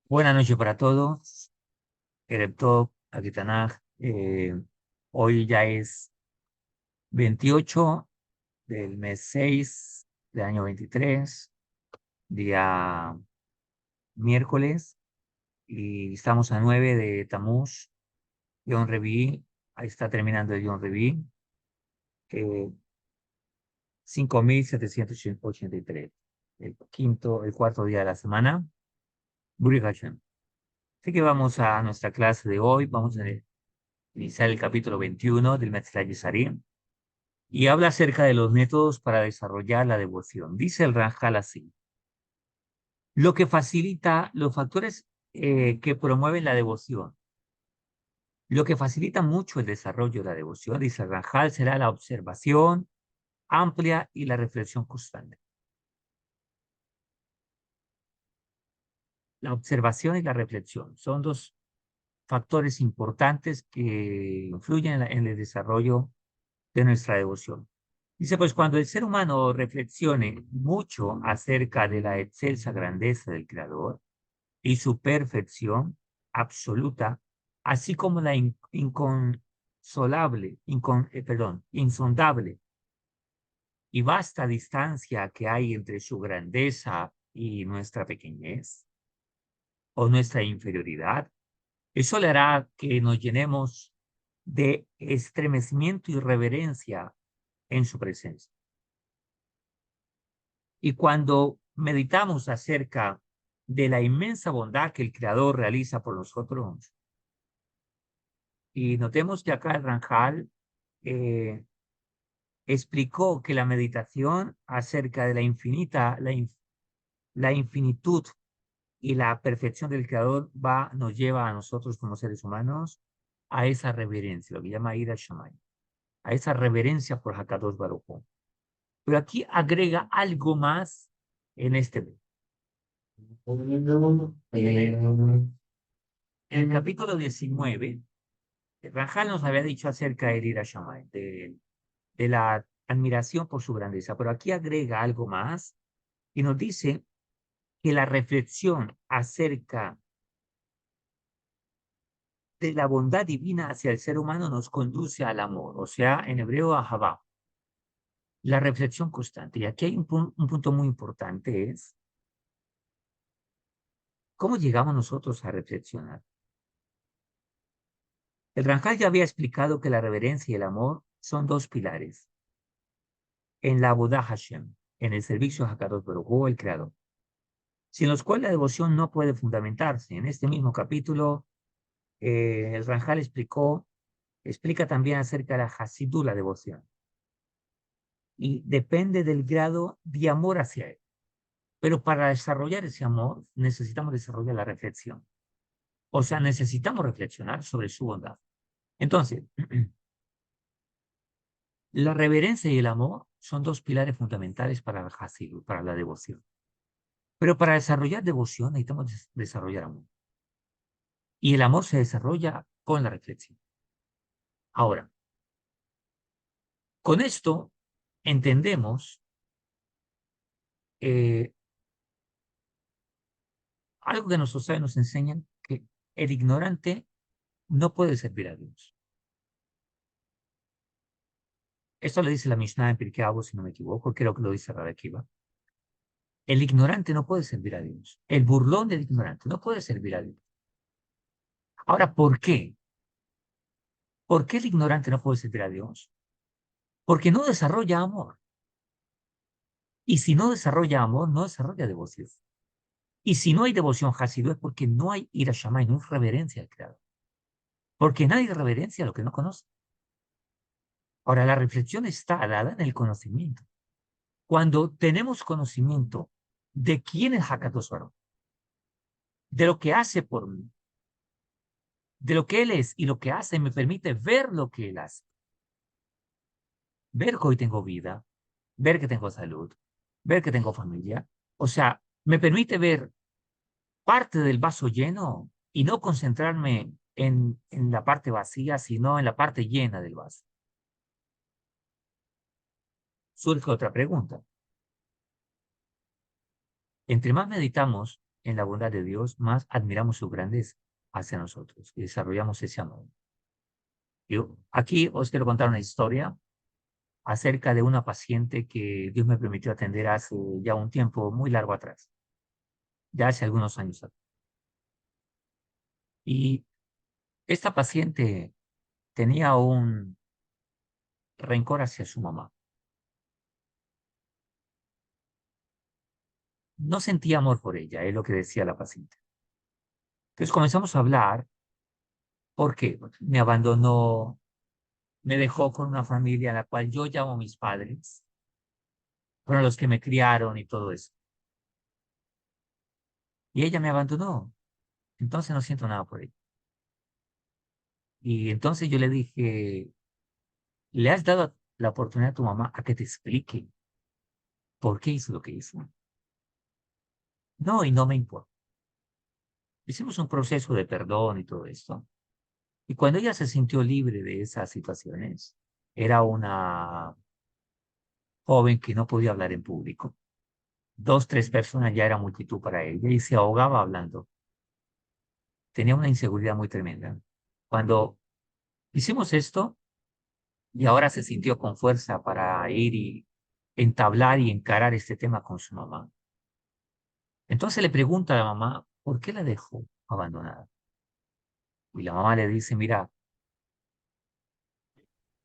Buenas noches para todos. Erev Tov, aquí Tanaj. Hoy ya es 28 del mes 6 del año 23, día miércoles, y estamos a 9 de Tamuz, Yom Reví. Ahí está terminando el Yom Reví, 5783, el cuarto día de la semana. Buri Hashem. Así que vamos a nuestra clase de hoy. Vamos a iniciar el capítulo 21 del Metzlah Yesarim. Y habla acerca de los métodos para desarrollar la devoción. Dice el Ranjal así: lo que facilita, los factores que promueven la devoción, lo que facilita mucho el desarrollo de la devoción, dice el Ranjal, será la observación amplia y la reflexión constante. La observación y la reflexión son dos factores importantes que influyen en el desarrollo de nuestra devoción. Dice, pues cuando el ser humano reflexione mucho acerca de la excelsa grandeza del Creador y su perfección absoluta, así como la insondable y vasta distancia que hay entre su grandeza y nuestra pequeñez o nuestra inferioridad, eso le hará que nos llenemos de estremecimiento y reverencia en su presencia. Y cuando meditamos acerca de la inmensa bondad que el Creador realiza por nosotros, y notemos que acá el Ranjal eh, explicó que la meditación acerca de la infinitud y la perfección del Creador nos lleva a nosotros como seres humanos a esa reverencia, lo que llama Ira Shammai, a esa reverencia por Hakadosh Baruj Hu. Pero aquí agrega algo más en este verso. En el capítulo 19, Rajal nos había dicho acerca del Ira Shammai, de la admiración por su grandeza, pero aquí agrega algo más y nos dice que la reflexión acerca de la bondad divina hacia el ser humano nos conduce al amor, o sea, en hebreo a Habá, la reflexión constante. Y aquí hay un punto muy importante, es cómo llegamos nosotros a reflexionar. El Ramjal ya había explicado que la reverencia y el amor son dos pilares en la Avodah Hashem, en el servicio a Hakadosh Baruj Hu, el Creador, sin los cuales la devoción no puede fundamentarse. En este mismo capítulo, el Ramjal explica también acerca de la Hasidú, la devoción, y depende del grado de amor hacia él. Pero para desarrollar ese amor necesitamos desarrollar la reflexión. O sea, necesitamos reflexionar sobre su bondad. Entonces, la reverencia y el amor son dos pilares fundamentales para la Hasidut, para la devoción. Pero para desarrollar devoción necesitamos desarrollar amor. Y el amor se desarrolla con la reflexión. Ahora, con esto entendemos eh, algo que nuestros sabios nos enseñan, que el ignorante no puede servir a Dios. Esto le dice la Mishnah en Pirkei Avot, si no me equivoco, creo que lo dice Rabbi Akiva. El ignorante no puede servir a Dios. El burlón del ignorante no puede servir a Dios. Ahora, ¿por qué? ¿Por qué el ignorante no puede servir a Dios? Porque no desarrolla amor. Y si no desarrolla amor, no desarrolla devoción. Y si no hay devoción hasidú es porque no hay ira shammai, no hay reverencia al Creador. Porque nadie reverencia a lo que no conoce. Ahora, la reflexión está dada en el conocimiento. Cuando tenemos conocimiento de quién es Hakadosh Baruj, de lo que hace por mí, de lo que Él es y lo que hace, me permite ver lo que Él hace. Ver que hoy tengo vida, ver que tengo salud, ver que tengo familia. O sea, me permite ver parte del vaso lleno y no concentrarme en la parte vacía, sino en la parte llena del vaso. Surge otra pregunta. Entre más meditamos en la bondad de Dios, más admiramos su grandeza hacia nosotros y desarrollamos ese amor. Yo aquí os quiero contar una historia acerca de una paciente que Dios me permitió atender hace ya un tiempo muy largo atrás, ya hace algunos años atrás. Y esta paciente tenía un rencor hacia su mamá. No sentía amor por ella, es lo que decía la paciente. Entonces comenzamos a hablar porque me abandonó, me dejó con una familia a la cual yo llamo mis padres, fueron los que me criaron y todo eso. Y ella me abandonó, entonces no siento nada por ella. Y entonces yo le dije, ¿le has dado la oportunidad a tu mamá a que te explique por qué hizo lo que hizo? No, y no me importa. Hicimos un proceso de perdón y todo esto. Y cuando ella se sintió libre de esas situaciones, era una joven que no podía hablar en público. Dos, tres personas ya era multitud para ella y se ahogaba hablando. Tenía una inseguridad muy tremenda. Cuando hicimos esto y ahora se sintió con fuerza para ir y entablar y encarar este tema con su mamá. Entonces le pregunta a la mamá, ¿por qué la dejó abandonada? Y la mamá le dice, mira,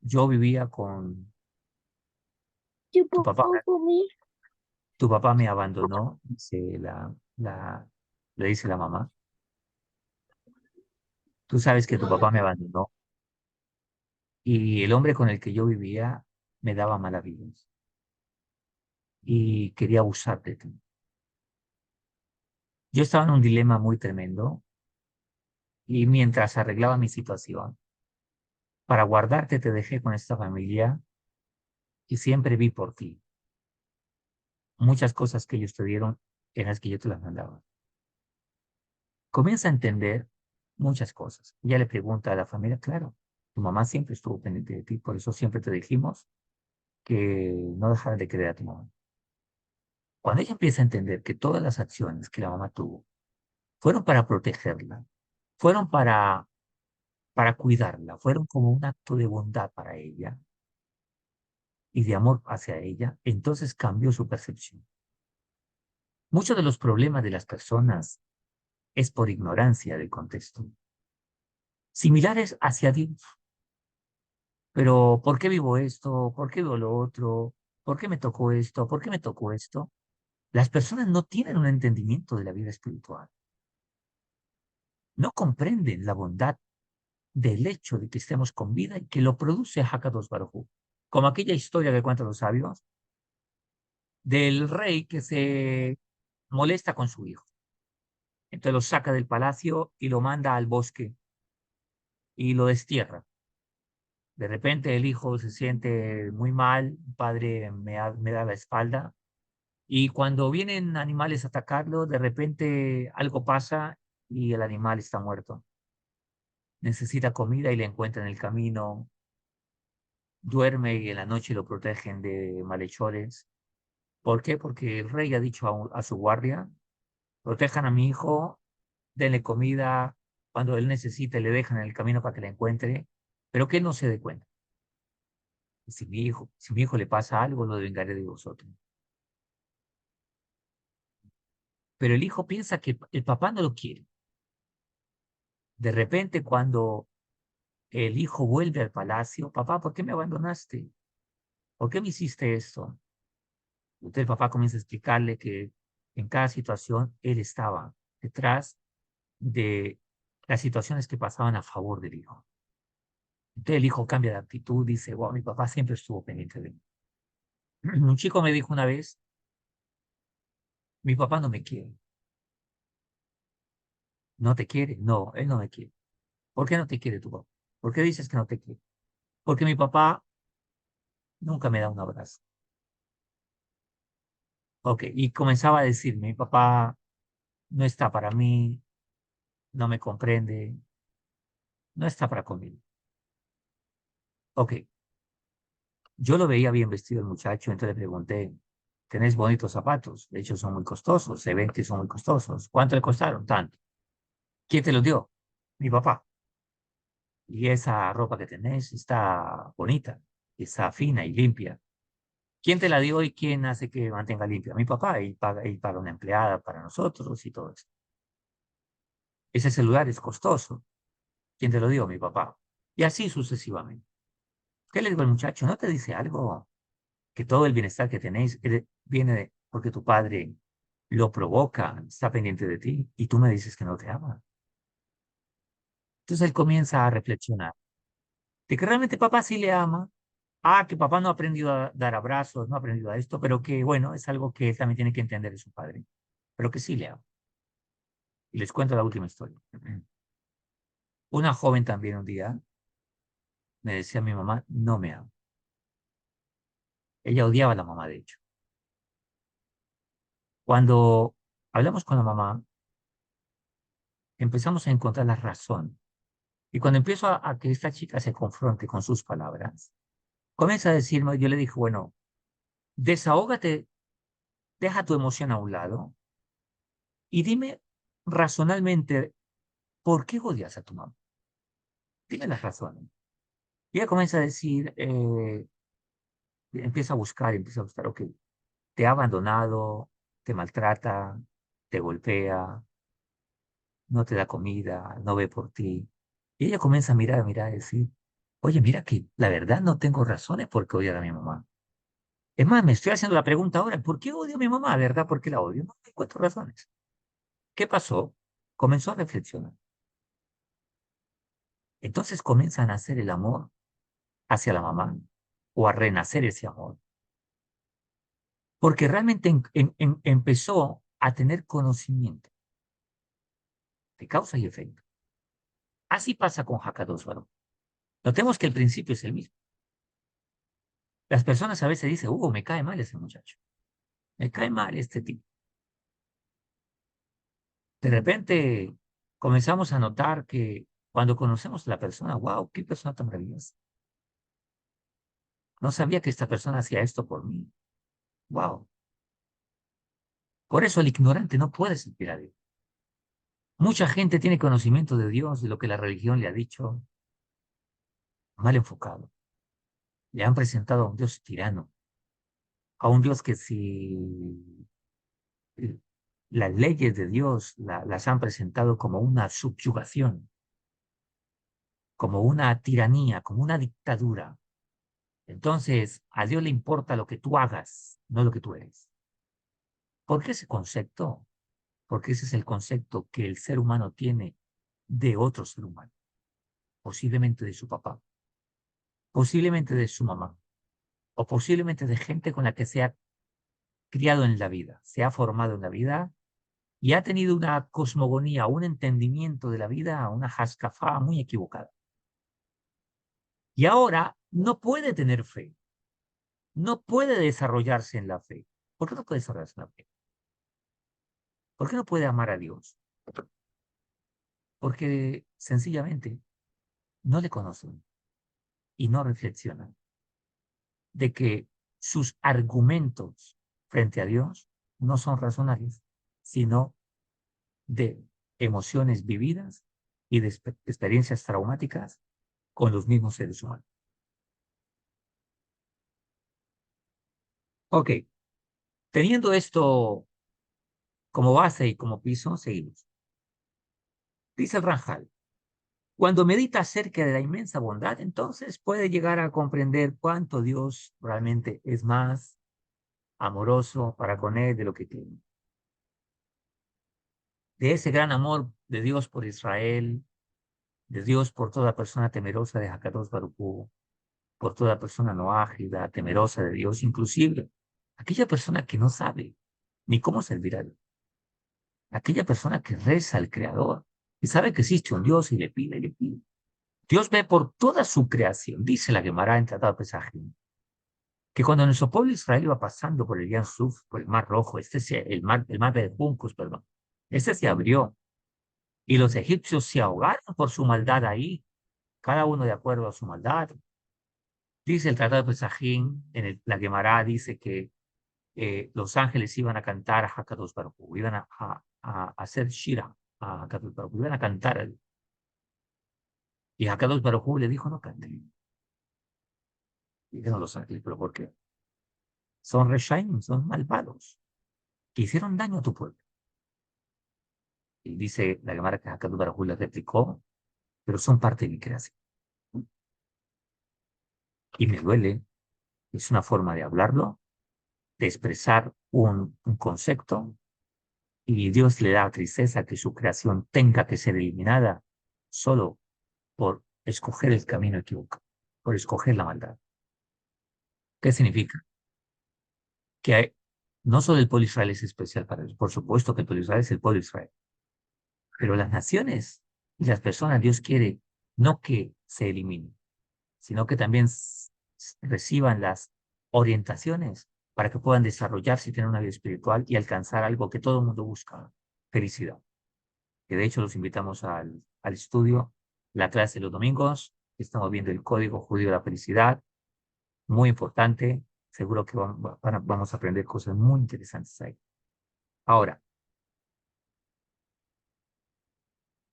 yo vivía con Yo tu papá, puedo comer. tu papá me abandonó, dice le dice la mamá. Tú sabes que tu papá me abandonó y el hombre con el que yo vivía me daba maravillas y quería abusar de ti. Yo estaba en un dilema muy tremendo y mientras arreglaba mi situación, para guardarte te dejé con esta familia y siempre vi por ti. Muchas cosas que ellos te dieron en las que yo te las mandaba. Comienza a entender muchas cosas. Ella le pregunta a la familia, claro, tu mamá siempre estuvo pendiente de ti, por eso siempre te dijimos que no dejara de creer a tu mamá. Cuando ella empieza a entender que todas las acciones que la mamá tuvo fueron para protegerla, fueron para cuidarla, fueron como un acto de bondad para ella y de amor hacia ella, entonces cambió su percepción. Muchos de los problemas de las personas es por ignorancia del contexto. Similares hacia Dios. Pero ¿por qué vivo esto? ¿Por qué vivo lo otro? ¿Por qué me tocó esto? ¿Por qué me tocó esto? Las personas no tienen un entendimiento de la vida espiritual. No comprenden la bondad del hecho de que estemos con vida y que lo produce Hakadosh Baruj Hu. Como aquella historia que cuentan los sabios del rey que se molesta con su hijo. Entonces lo saca del palacio y lo manda al bosque y lo destierra. De repente el hijo se siente muy mal, padre me da la espalda. Y cuando vienen animales a atacarlo, de repente algo pasa y el animal está muerto. Necesita comida y le encuentra en el camino. Duerme y en la noche lo protegen de malhechores. ¿Por qué? Porque el rey ha dicho a su guardia, protejan a mi hijo, denle comida, cuando él necesite le dejan en el camino para que la encuentre, pero que él no se dé cuenta. Si mi hijo le pasa algo, lo vengaré de vosotros. Pero el hijo piensa que el papá no lo quiere. De repente, cuando el hijo vuelve al palacio, papá, ¿por qué me abandonaste? ¿Por qué me hiciste esto? Entonces el papá comienza a explicarle que en cada situación él estaba detrás de las situaciones que pasaban a favor del hijo. Entonces el hijo cambia de actitud, dice, wow, mi papá siempre estuvo pendiente de mí. Un chico me dijo una vez, mi papá no me quiere. ¿No te quiere? No, él no me quiere. ¿Por qué no te quiere tu papá? ¿Por qué dices que no te quiere? Porque mi papá nunca me da un abrazo. Ok, y comenzaba a decirme, mi papá no está para mí, no me comprende, no está para conmigo. Ok, yo lo veía bien vestido el muchacho, entonces le pregunté, tenés bonitos zapatos, de hecho son muy costosos, se ven que son muy costosos. ¿Cuánto le costaron? Tanto. ¿Quién te los dio? Mi papá. Y esa ropa que tenés está bonita, está fina y limpia. ¿Quién te la dio y quién hace que mantenga limpia? Mi papá, y paga una empleada para nosotros y todo eso. Ese celular es costoso. ¿Quién te lo dio? Mi papá. Y así sucesivamente. ¿Qué le digo al muchacho? ¿No te dice algo? Que todo el bienestar que tenéis viene porque tu padre lo provoca, está pendiente de ti y tú me dices que no te ama. Entonces él comienza a reflexionar de que realmente papá sí le ama. Que papá no ha aprendido a dar abrazos, no ha aprendido a esto, pero que bueno, es algo que él también tiene que entender de su padre, pero que sí le ama. Y les cuento la última historia. Una joven también un día me decía, mi mamá no me ama. Ella odiaba a la mamá, de hecho. Cuando hablamos con la mamá, empezamos a encontrar la razón. Y cuando empiezo a que esta chica se confronte con sus palabras, comienza a decirme, yo le dije, bueno, desahógate, deja tu emoción a un lado y dime razonalmente por qué odias a tu mamá. Dime las razones. Y ella comienza a decir, empieza a buscar, ok, te ha abandonado, te maltrata, te golpea, no te da comida, no ve por ti. Y ella comienza a mirar y decir, oye, mira que la verdad no tengo razones por qué odiar a mi mamá. Es más, me estoy haciendo la pregunta ahora, ¿por qué odio a mi mamá? ¿Verdad? ¿Por qué la odio? No encuentro razones. ¿Qué pasó? Comenzó a reflexionar. Entonces comienza a nacer el amor hacia la mamá o a renacer ese amor. Porque realmente empezó a tener conocimiento de causa y efecto. Así pasa con Hakados Baruch. Notemos que el principio es el mismo. Las personas a veces dicen, me cae mal ese muchacho, me cae mal este tipo. De repente comenzamos a notar que cuando conocemos a la persona, wow, qué persona tan maravillosa. No sabía que esta persona hacía esto por mí. Wow. Por eso el ignorante no puede sentir a Dios. Mucha gente tiene conocimiento de Dios, de lo que la religión le ha dicho, mal enfocado. Le han presentado a un Dios tirano, a un Dios que si las leyes de Dios las han presentado como una subyugación, como una tiranía, como una dictadura. Entonces, a Dios le importa lo que tú hagas, no lo que tú eres. ¿Por qué ese concepto? Porque ese es el concepto que el ser humano tiene de otro ser humano, posiblemente de su papá, posiblemente de su mamá, o posiblemente de gente con la que se ha criado en la vida, se ha formado en la vida y ha tenido una cosmogonía, un entendimiento de la vida, una jascafá muy equivocada. Y ahora no puede tener fe, no puede desarrollarse en la fe. ¿Por qué no puede desarrollarse en la fe? ¿Por qué no puede amar a Dios? Porque sencillamente no le conocen y no reflexionan de que sus argumentos frente a Dios no son razonables, sino de emociones vividas y de experiencias traumáticas con los mismos seres humanos. Ok, teniendo esto como base y como piso, seguimos. Dice el Ranjal, cuando medita acerca de la inmensa bondad, entonces puede llegar a comprender cuánto Dios realmente es más amoroso para con él de lo que tiene. De ese gran amor de Dios por Israel, de Dios por toda persona temerosa de Hakadosh Baruj Hu, por toda persona no ágida, temerosa de Dios, inclusive aquella persona que no sabe ni cómo servir a Dios, aquella persona que reza al Creador y sabe que existe un Dios y le pide y le pide. Dios ve por toda su creación, dice la Gemara en Tratado de Pesajim, que cuando nuestro pueblo Israel iba pasando por el Yan Suf, por el Mar Rojo, el mar de Juncos, perdón, este se abrió y los egipcios se ahogaron por su maldad ahí, cada uno de acuerdo a su maldad. Dice el Tratado de Pesajim, la Gemara dice que los ángeles iban a cantar a Hakadosh Baruj Hu, iban a hacer Shira a Hakadosh Baruj Hu, iban a cantar a él. Y Hakadosh Baruj Hu le dijo, no canten. Y dijeron los ángeles, ¿pero por qué? Son reshaim, son malvados, que hicieron daño a tu pueblo. Y dice la Gemara que Hakadosh Baruj Hu le replicó, pero son parte de mi creación. Y me duele, es una forma de hablarlo, de expresar un concepto, y Dios le da tristeza que su creación tenga que ser eliminada solo por escoger el camino equivocado, por escoger la maldad. ¿Qué significa? Que no solo el pueblo de Israel es especial para Dios, por supuesto que el pueblo de Israel es el pueblo de Israel, pero las naciones y las personas, Dios quiere no que se eliminen, sino que también reciban las orientaciones para que puedan desarrollarse y tener una vida espiritual y alcanzar algo que todo el mundo busca, felicidad. Que de hecho los invitamos al estudio, la clase de los domingos, estamos viendo el Código Judío de la Felicidad, muy importante, seguro que vamos a aprender cosas muy interesantes ahí. Ahora,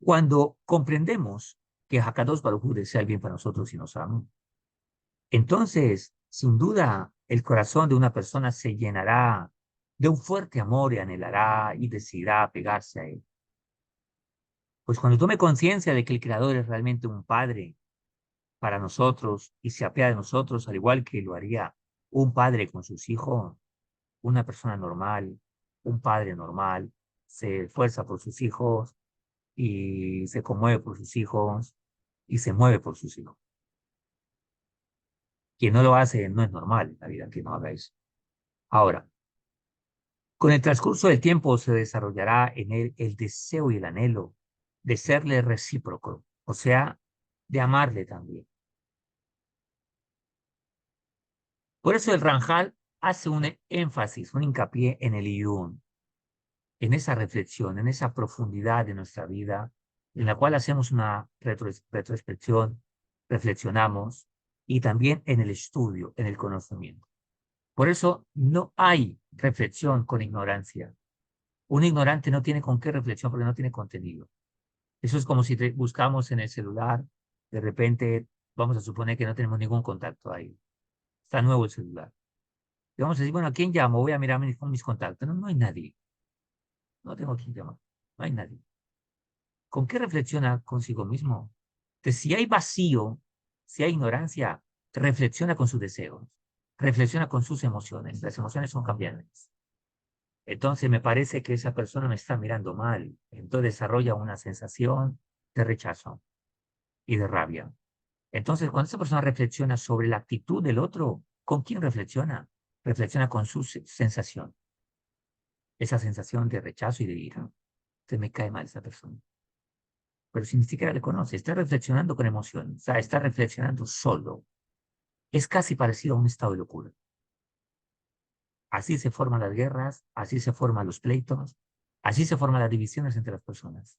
cuando comprendemos que Hakadosh Baruj Hu desea el bien para nosotros y nos ama, entonces, sin duda, el corazón de una persona se llenará de un fuerte amor y anhelará y decidirá pegarse a él. Pues cuando tome conciencia de que el Creador es realmente un Padre para nosotros y se apea de nosotros, al igual que lo haría un padre con sus hijos, una persona normal, un padre normal, se esfuerza por sus hijos y se conmueve por sus hijos y se mueve por sus hijos. Quien no lo hace no es normal en la vida que no haga eso. Ahora, con el transcurso del tiempo se desarrollará en él el deseo y el anhelo de serle recíproco, o sea, de amarle también. Por eso el Ranjal hace un énfasis, un hincapié en el Iyun, en esa reflexión, en esa profundidad de nuestra vida, en la cual hacemos una retrospección, reflexionamos, y también en el estudio, en el conocimiento. Por eso no hay reflexión con ignorancia. Un ignorante no tiene con qué reflexión porque no tiene contenido. Eso es como si buscamos en el celular, de repente vamos a suponer que no tenemos ningún contacto ahí. Está nuevo el celular. Y vamos a decir, bueno, ¿a quién llamo? Voy a mirar mis contactos. No, no hay nadie. No tengo a quién llamar. No hay nadie. ¿Con qué reflexiona consigo mismo? Entonces, si hay vacío, si hay ignorancia, reflexiona con sus deseos, reflexiona con sus emociones. Las emociones son cambiantes. Entonces, me parece que esa persona me está mirando mal. Entonces, desarrolla una sensación de rechazo y de rabia. Entonces, cuando esa persona reflexiona sobre la actitud del otro, ¿con quién reflexiona? Reflexiona con su sensación, esa sensación de rechazo y de ira. Entonces, me cae mal esa persona. Pero si ni siquiera le conoce, está reflexionando con emoción, o sea, está reflexionando solo. Es casi parecido a un estado de locura. Así se forman las guerras, así se forman los pleitos, así se forman las divisiones entre las personas.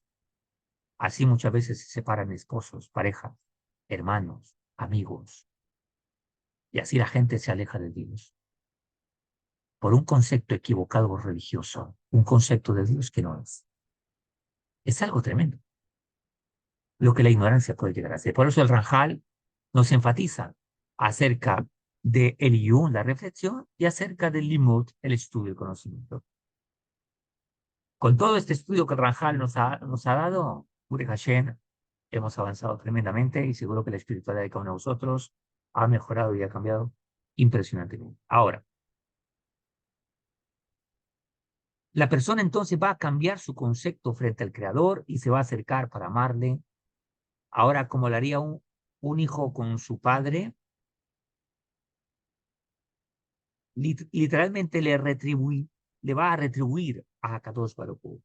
Así muchas veces se separan esposos, parejas, hermanos, amigos. Y así la gente se aleja de Dios por un concepto equivocado religioso, un concepto de Dios que no es. Es algo tremendo lo que la ignorancia puede llegar a ser. Por eso el Ranjal nos enfatiza acerca de el Iyun, la reflexión, y acerca del Limud, el estudio, el conocimiento. Con todo este estudio que el Ranjal nos ha dado, Uri Hashem, hemos avanzado tremendamente y seguro que la espiritualidad de cada uno de vosotros ha mejorado y ha cambiado impresionantemente. Ahora, la persona entonces va a cambiar su concepto frente al Creador y se va a acercar para amarle. Ahora, como lo haría un hijo con su padre, literalmente le va a retribuir a Hakadosh Baruj Hu.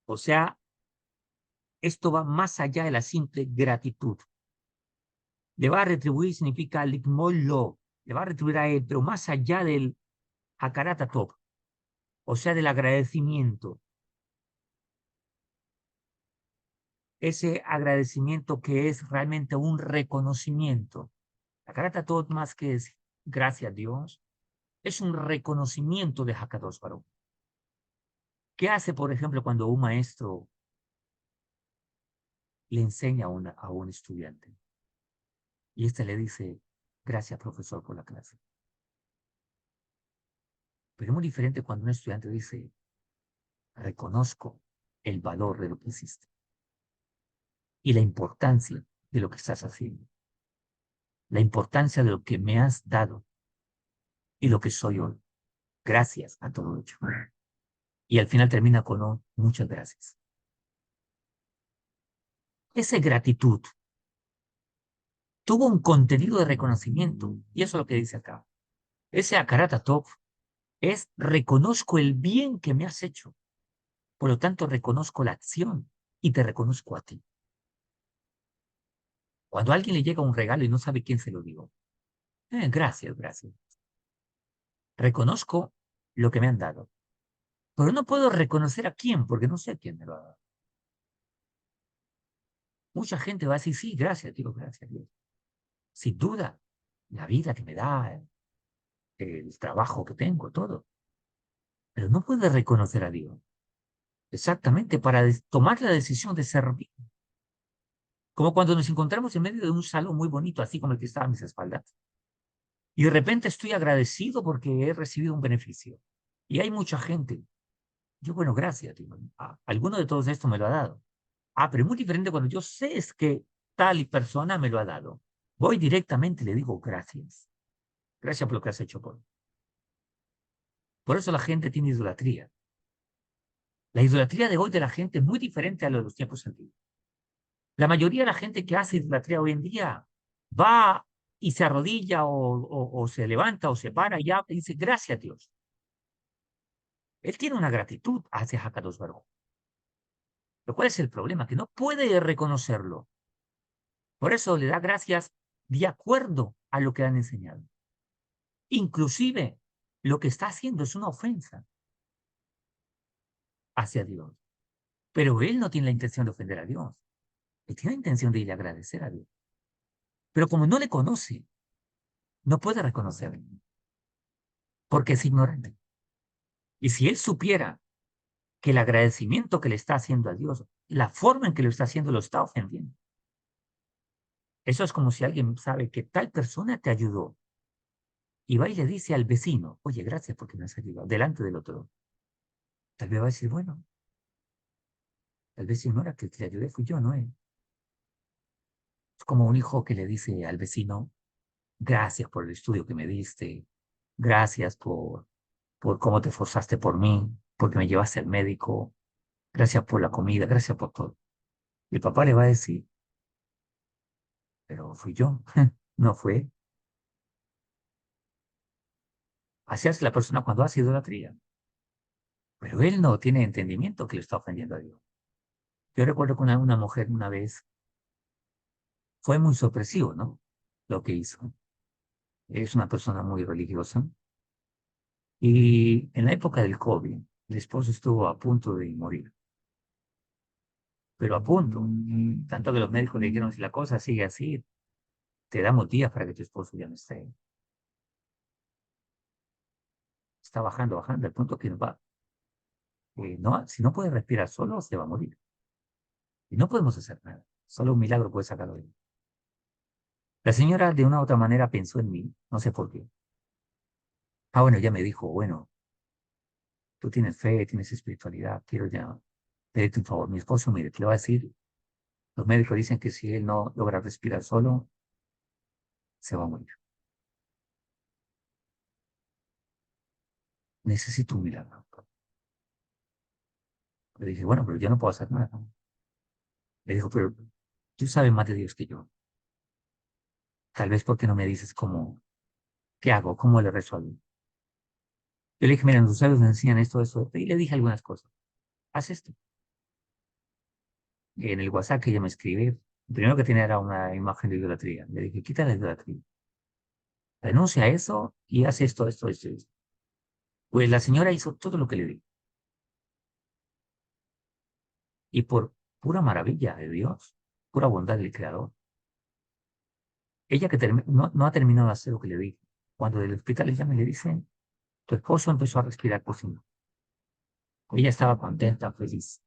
O sea, esto va más allá de la simple gratitud. Le va a retribuir significa likmollo, le va a retribuir a él, pero más allá del hakarat hatov, o sea, del agradecimiento. Ese agradecimiento que es realmente un reconocimiento. Akarata Tot, más que es gracias a Dios, es un reconocimiento de Hakadosh Baruj. ¿Qué hace, por ejemplo, cuando un maestro le enseña a un estudiante? Y este le dice, gracias, profesor, por la clase. Pero es muy diferente cuando un estudiante dice, reconozco el valor de lo que hiciste y la importancia de lo que estás haciendo, la importancia de lo que me has dado y lo que soy hoy. Gracias a todo ello. Y al final termina con un muchas gracias. Esa gratitud tuvo un contenido de reconocimiento, y eso es lo que dice acá. Ese Akarata Tov es reconozco el bien que me has hecho, por lo tanto reconozco la acción y te reconozco a ti. Cuando a alguien le llega un regalo y no sabe quién se lo dio, gracias, gracias. Reconozco lo que me han dado, pero no puedo reconocer a quién, porque no sé a quién me lo ha dado. Mucha gente va a decir, sí, gracias, digo, gracias, Dios. Sin duda, la vida que me da, el trabajo que tengo, todo. Pero no puede reconocer a Dios. Exactamente, para tomar la decisión de servir. Como cuando nos encontramos en medio de un salón muy bonito, así como el que estaba a mis espaldas. Y de repente estoy agradecido porque he recibido un beneficio. Y hay mucha gente. Yo, bueno, gracias. Digo, alguno de todos esto me lo ha dado. Pero es muy diferente cuando yo sé es que tal persona me lo ha dado. Voy directamente y le digo gracias. Gracias por lo que has hecho por mí. Por eso la gente tiene idolatría. La idolatría de hoy de la gente es muy diferente a lo de los tiempos antiguos. La mayoría de la gente que hace idolatría hoy en día va y se arrodilla o se levanta o se para y ya y dice gracias a Dios. Él tiene una gratitud hacia Hakadosh Baruj. Lo cual es el problema, que no puede reconocerlo. Por eso le da gracias de acuerdo a lo que le han enseñado. Inclusive, lo que está haciendo es una ofensa hacia Dios. Pero él no tiene la intención de ofender a Dios. Él tiene la intención de ir a agradecer a Dios. Pero como no le conoce, no puede reconocerlo, porque es ignorante. Y si él supiera que el agradecimiento que le está haciendo a Dios, la forma en que lo está haciendo, lo está ofendiendo. Eso es como si alguien sabe que tal persona te ayudó y va y le dice al vecino, oye, gracias porque me has ayudado, delante del otro. Tal vez va a decir, bueno, tal vez ignora que el que le ayudé fui yo, no él. Es como un hijo que le dice al vecino, gracias por el estudio que me diste, gracias por cómo te esforzaste por mí, porque me llevaste al médico, gracias por la comida, gracias por todo. Y el papá le va a decir, pero fui yo, no fue. Así hace la persona cuando hace idolatría. Pero él no tiene entendimiento que le está ofendiendo a Dios. Yo recuerdo que una mujer una vez fue muy sorpresivo, ¿no? Lo que hizo. Es una persona muy religiosa. Y en la época del COVID, el esposo estuvo a punto de morir. Pero a punto. Tanto que los médicos le dijeron, si la cosa sigue así, te damos días para que tu esposo ya no esté. Está bajando, bajando, al punto que no va. No, si no puede respirar solo, se va a morir. Y no podemos hacer nada. Solo un milagro puede sacarlo de ahí. La señora de una u otra manera pensó en mí, no sé por qué. Bueno, ella me dijo, bueno, tú tienes fe, tienes espiritualidad, quiero ya pedirte un favor. Mi esposo, mire, te lo va a decir, los médicos dicen que si él no logra respirar solo, se va a morir. Necesito un milagro. Le dije, bueno, pero yo no puedo hacer nada. Le dijo, pero tú sabes más de Dios que yo. Tal vez porque no me dices cómo, qué hago, cómo le resuelvo. Yo le dije, mira, los sabios me enseñan esto, esto, esto, y le dije algunas cosas. Haz esto. Y en el WhatsApp que ella me escribe, lo primero que tenía era una imagen de idolatría. Le dije, quita la idolatría. Renuncia a eso y haz esto, esto, esto, esto. Pues la señora hizo todo lo que le di. Y por pura maravilla de Dios, pura bondad del Creador, Ella que no ha terminado de hacer lo que le dije. Cuando del hospital le llaman y le dicen, tu esposo empezó a respirar por sí mismo. Ella estaba contenta, feliz.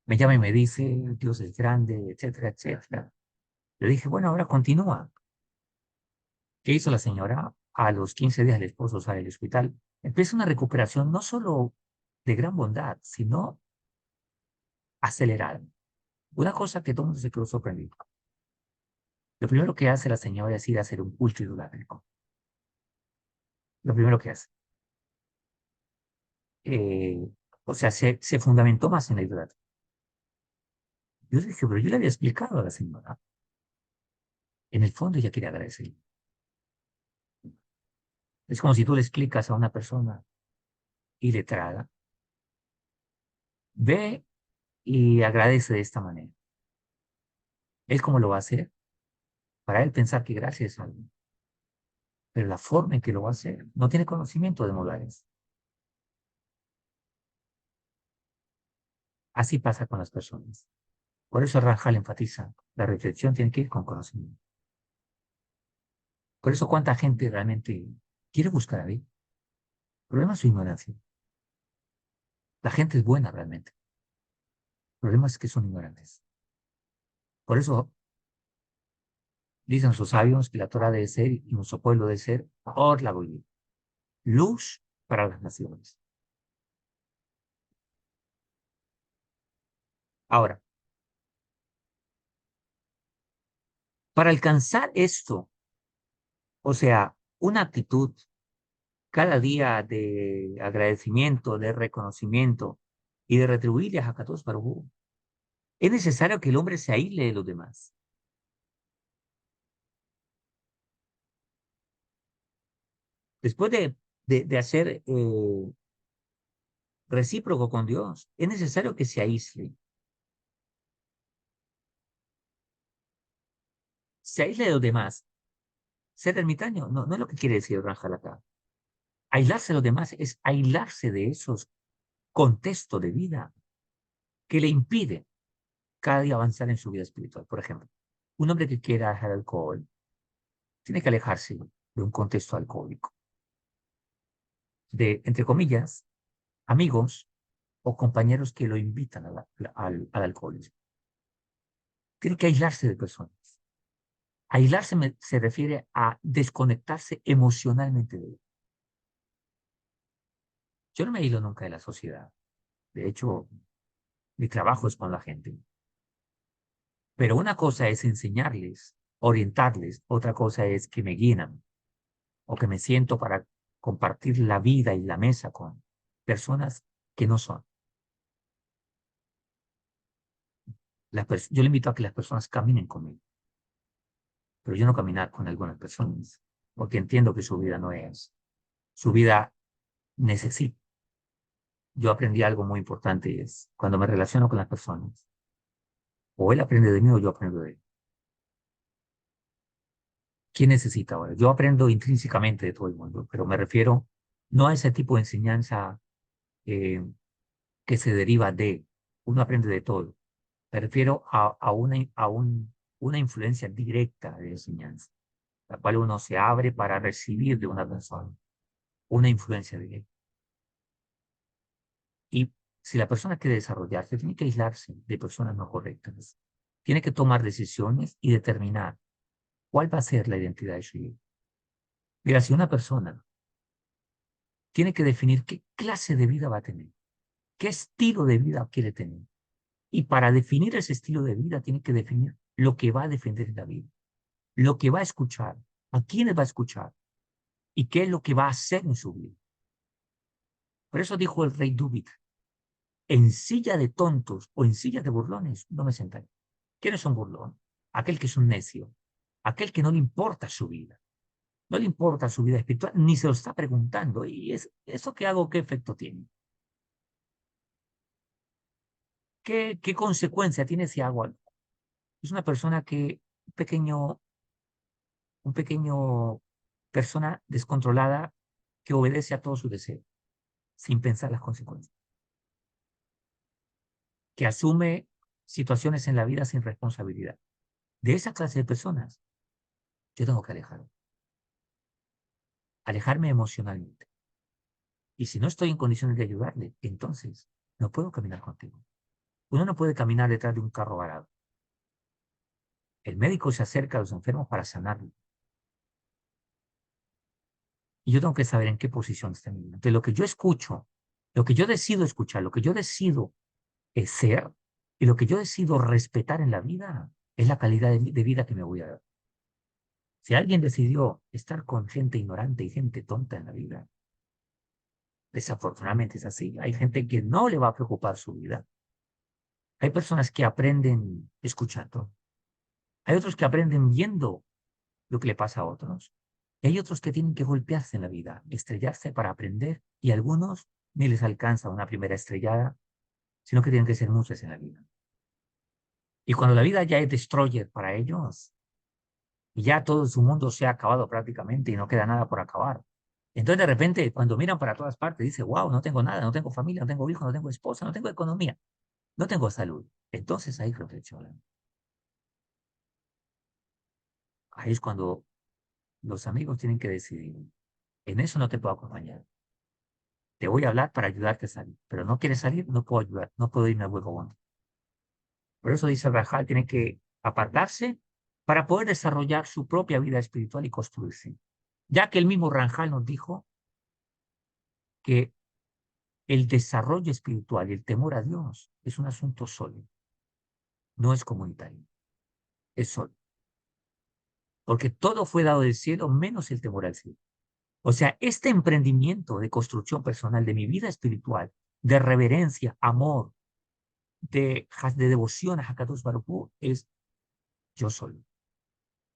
Me llama y me dice, Dios es grande, etcétera, etcétera. Le dije, bueno, ahora continúa. ¿Qué hizo la señora? A los 15 días el esposo sale del hospital. Empieza una recuperación no solo de gran bondad, sino acelerada. Una cosa que todo el mundo se quedó sorprendido. Lo primero que hace la señora es ir a hacer un culto idolátrico. Lo primero que hace. Eh, o sea, se fundamentó más en la idolatría. Yo le dije, pero yo le había explicado a la señora. En el fondo ella quería agradecer. Es como si tú le explicas a una persona iletrada, ve y agradece de esta manera. Él cómo lo va a hacer, para él pensar que gracias a algo, pero la forma en que lo va a hacer no tiene conocimiento de modales. Así pasa con las personas. Por eso Rajal enfatiza, la reflexión tiene que ir con conocimiento. Por eso cuánta gente realmente quiere buscar a Dios. El problema es su ignorancia. La gente es buena realmente. El problema es que son ignorantes. Por eso dicen sus sabios que la Torah debe ser y nuestro pueblo debe ser Or la Goyim, luz para las naciones. Ahora, para alcanzar esto, o sea, una actitud cada día de agradecimiento, de reconocimiento y de retribuirle a Hakadosh Baruj Hu, es necesario que el hombre se aísle de los demás. Después de hacer recíproco con Dios, es necesario que se aísle. Se aísle de los demás. Ser ermitaño no es lo que quiere decir Ranjal acá. Aislarse de los demás es aislarse de esos contextos de vida que le impiden cada día avanzar en su vida espiritual. Por ejemplo, un hombre que quiera dejar el alcohol tiene que alejarse de un contexto alcohólico, de, entre comillas, amigos o compañeros que lo invitan al alcoholismo. Tiene que aislarse de personas. Aislarse se refiere a desconectarse emocionalmente de él. Yo no me aíslo nunca de la sociedad. De hecho, mi trabajo es con la gente. Pero una cosa es enseñarles, orientarles, otra cosa es que me guían o que me siento para compartir la vida y la mesa con personas que no son. Yo le invito a que las personas caminen conmigo, pero yo no caminar con algunas personas, porque entiendo que su vida no es, su vida necesita. Yo aprendí algo muy importante y es cuando me relaciono con las personas, o él aprende de mí o yo aprendo de él. ¿Quién necesita ahora? Yo aprendo intrínsecamente de todo el mundo, pero me refiero no a ese tipo de enseñanza eh, que se deriva de, uno aprende de todo. Me refiero una influencia directa de enseñanza, la cual uno se abre para recibir de una persona, una influencia directa. Y si la persona quiere desarrollarse, tiene que aislarse de personas no correctas. Tiene que tomar decisiones y determinar cuál va a ser la identidad de su vida. Mira, si una persona tiene que definir qué clase de vida va a tener, qué estilo de vida quiere tener, y para definir ese estilo de vida tiene que definir lo que va a defender en la vida, lo que va a escuchar, a quiénes va a escuchar y qué es lo que va a hacer en su vida. Por eso dijo el rey David, en silla de tontos o en silla de burlones no me sentaré. ¿Quién es un burlón? Aquel que es un necio, aquel que no le importa su vida, no le importa su vida espiritual, ni se lo está preguntando. ¿Y eso que hago, qué efecto tiene? ¿Qué consecuencia tiene si hago algo? Es una persona que, pequeño un pequeño persona descontrolada que obedece a todo su deseo, sin pensar las consecuencias, que asume situaciones en la vida sin responsabilidad. De esa clase de personas Yo tengo que alejarme. Alejarme emocionalmente. Y si no estoy en condiciones de ayudarle, entonces no puedo caminar contigo. Uno no puede caminar detrás de un carro varado. El médico se acerca a los enfermos para sanarlos. Y yo tengo que saber en qué posición está mi vida. Entonces, lo que yo escucho, lo que yo decido escuchar, lo que yo decido ser y lo que yo decido respetar en la vida es la calidad de vida que me voy a dar. Si alguien decidió estar con gente ignorante y gente tonta en la vida, desafortunadamente es así. Hay gente que no le va a preocupar su vida. Hay personas que aprenden escuchando. Hay otros que aprenden viendo lo que le pasa a otros. Y hay otros que tienen que golpearse en la vida, estrellarse para aprender. Y a algunos ni les alcanza una primera estrellada, sino que tienen que ser muchas en la vida. Y cuando la vida ya es destroyer para ellos, y ya todo su mundo se ha acabado prácticamente y no queda nada por acabar. Entonces de repente cuando miran para todas partes, dice, wow, no tengo nada, no tengo familia, no tengo hijo, no tengo esposa, no tengo economía, no tengo salud. Entonces ahí reflexionan. Ahí es cuando los amigos tienen que decidir, en eso no te puedo acompañar. Te voy a hablar para ayudarte a salir, pero no quieres salir, no puedo ayudar, no puedo irme a hueco bueno. Por eso dice Rajal, tiene que apartarse para poder desarrollar su propia vida espiritual y construirse. Ya que el mismo Rajal nos dijo que el desarrollo espiritual y el temor a Dios es un asunto solo, no es comunitario, es solo. Porque todo fue dado del cielo menos el temor al cielo. O sea, este emprendimiento de construcción personal de mi vida espiritual, de reverencia, amor, de devoción a Hakadosh Baruj Hu, es yo solo.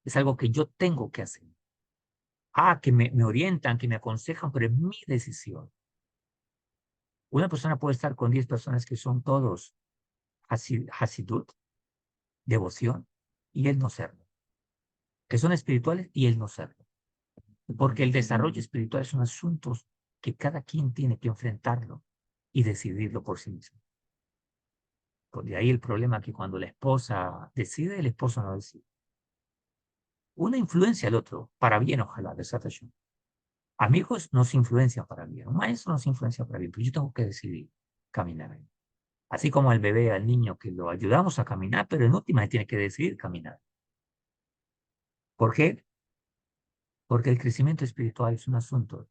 Es algo que yo tengo que hacer. Que me orientan, que me aconsejan, pero es mi decisión. Una persona puede estar con 10 personas que son todos Hasidut, devoción, y él no serlo. Que son espirituales y él no serlo. Porque el desarrollo espiritual son asuntos que cada quien tiene que enfrentarlo y decidirlo por sí mismo. De ahí el problema que cuando la esposa decide, el esposo no decide. Una influencia al otro, para bien, ojalá, de Satashun. Amigos nos influencian para bien, un maestro nos influencia para bien, pero yo tengo que decidir caminar. Así como al bebé, al niño, que lo ayudamos a caminar, pero en última tiene que decidir caminar. ¿Por qué? Porque el crecimiento espiritual es un asunto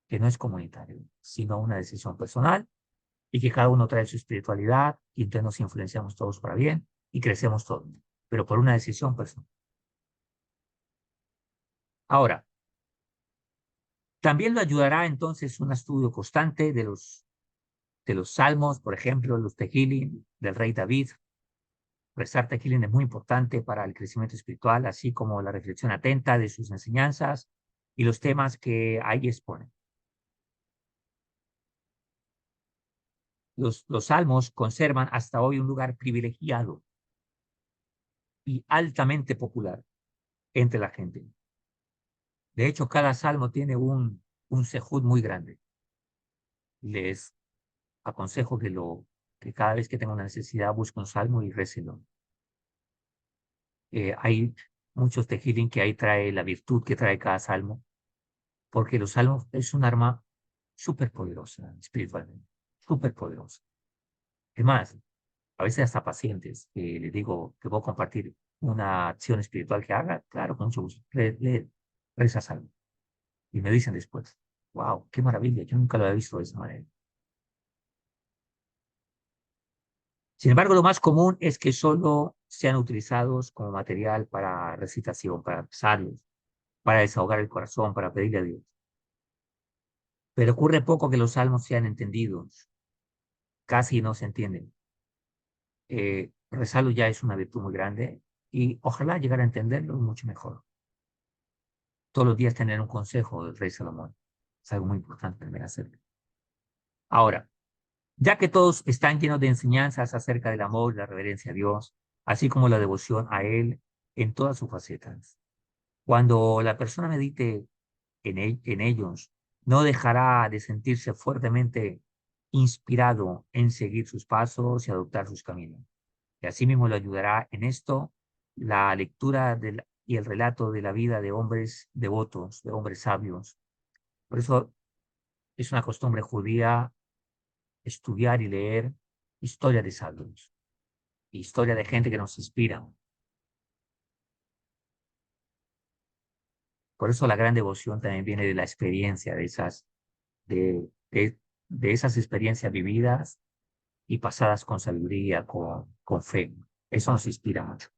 que no es comunitario, sino una decisión personal y que cada uno trae su espiritualidad y entonces nos influenciamos todos para bien y crecemos todos, pero por una decisión personal. Ahora, también lo ayudará entonces un estudio constante de los salmos, por ejemplo, los Tehillim del rey David. Rezar Tehillim es muy importante para el crecimiento espiritual, así como la reflexión atenta de sus enseñanzas y los temas que ahí exponen. Los salmos conservan hasta hoy un lugar privilegiado y altamente popular entre la gente. De hecho, cada salmo tiene un sejud muy grande. Les aconsejo que cada vez que tenga una necesidad busque un salmo y récelo. Hay muchos tejilim que ahí trae la virtud que trae cada salmo, porque los salmos es un arma súper poderosa espiritualmente, súper poderosa. Es más, a veces hasta pacientes que les digo que puedo compartir una acción espiritual que haga, claro, con mucho gusto, reza salmo. Y me dicen después, wow, qué maravilla, yo nunca lo había visto de esa manera. Sin embargo, lo más común es que solo sean utilizados como material para recitación, para rezarlos, para desahogar el corazón, para pedirle a Dios. Pero ocurre poco que los salmos sean entendidos, casi no se entienden. Rezarlo ya es una virtud muy grande y ojalá llegar a entenderlo mucho mejor. Todos los días tener un consejo del rey Salomón es algo muy importante también hacerlo. Ahora, ya que todos están llenos de enseñanzas acerca del amor y la reverencia a Dios, así como la devoción a Él en todas sus facetas. Cuando la persona medite en ellos, no dejará de sentirse fuertemente inspirado en seguir sus pasos y adoptar sus caminos. Y asimismo lo ayudará en esto la lectura y el relato de la vida de hombres devotos, de hombres sabios. Por eso es una costumbre judía estudiar y leer historia de sabios, historia de gente que nos inspira. Por eso la gran devoción también viene de la experiencia de, de, de esas experiencias vividas y pasadas con sabiduría, con fe. Eso nos inspira mucho.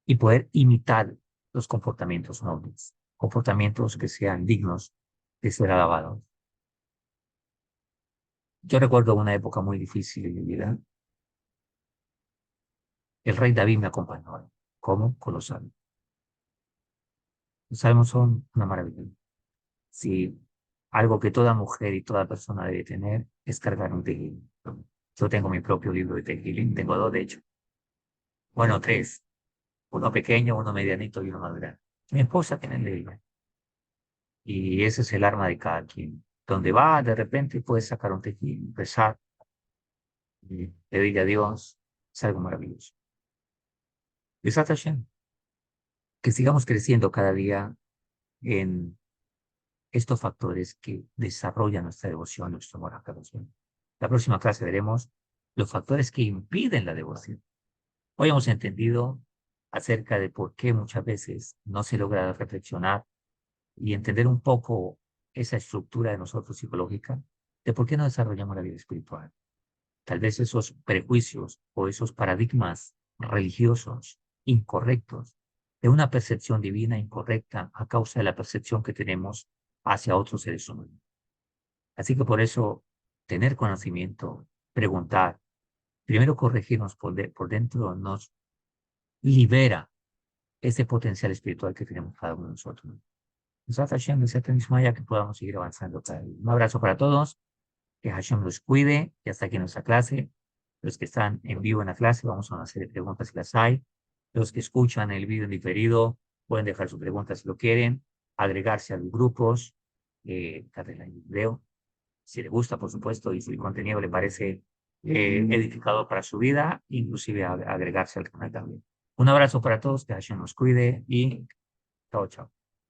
Y poder imitar los comportamientos nobles, comportamientos que sean dignos de ser alabados. Yo recuerdo una época muy difícil en mi vida. El rey David me acompañó. ¿Cómo? Con los salmos. Los salmos son una maravilla. Si algo que toda mujer y toda persona debe tener es cargar un tejido. Yo tengo mi propio libro de tejido, tengo dos de hecho. Bueno, tres. Uno pequeño, uno medianito y uno más grande. Mi esposa tiene el de ella. Y ese es el arma de cada quien. Donde va, de repente puedes sacar un tejido, rezar, y pedirle a Dios, es algo maravilloso. Besat Hashem, que sigamos creciendo cada día en estos factores que desarrollan nuestra devoción, nuestro amor a Dios. La próxima clase veremos los factores que impiden la devoción. Hoy hemos entendido acerca de por qué muchas veces no se logra reflexionar y entender un poco esa estructura de nosotros psicológica, de por qué no desarrollamos la vida espiritual. Tal vez esos prejuicios o esos paradigmas religiosos incorrectos de una percepción divina incorrecta a causa de la percepción que tenemos hacia otros seres humanos. Así que por eso, tener conocimiento, preguntar, primero corregirnos por dentro, nos libera ese potencial espiritual que tenemos cada uno de nosotros. Besat Hashem, Besat Nishmaya, que podamos seguir avanzando cada día. Un abrazo para todos, que Hashem los cuide y hasta aquí nuestra clase. Los que están en vivo en la clase, vamos a una serie de preguntas si las hay. Los que escuchan el video en diferido, pueden dejar sus preguntas si lo quieren, agregarse a los grupos, darle like al video, si le gusta, por supuesto, y si el contenido le parece edificador para su vida, inclusive agregarse al canal también. Un abrazo para todos, que Hashem nos cuide y chao, chao.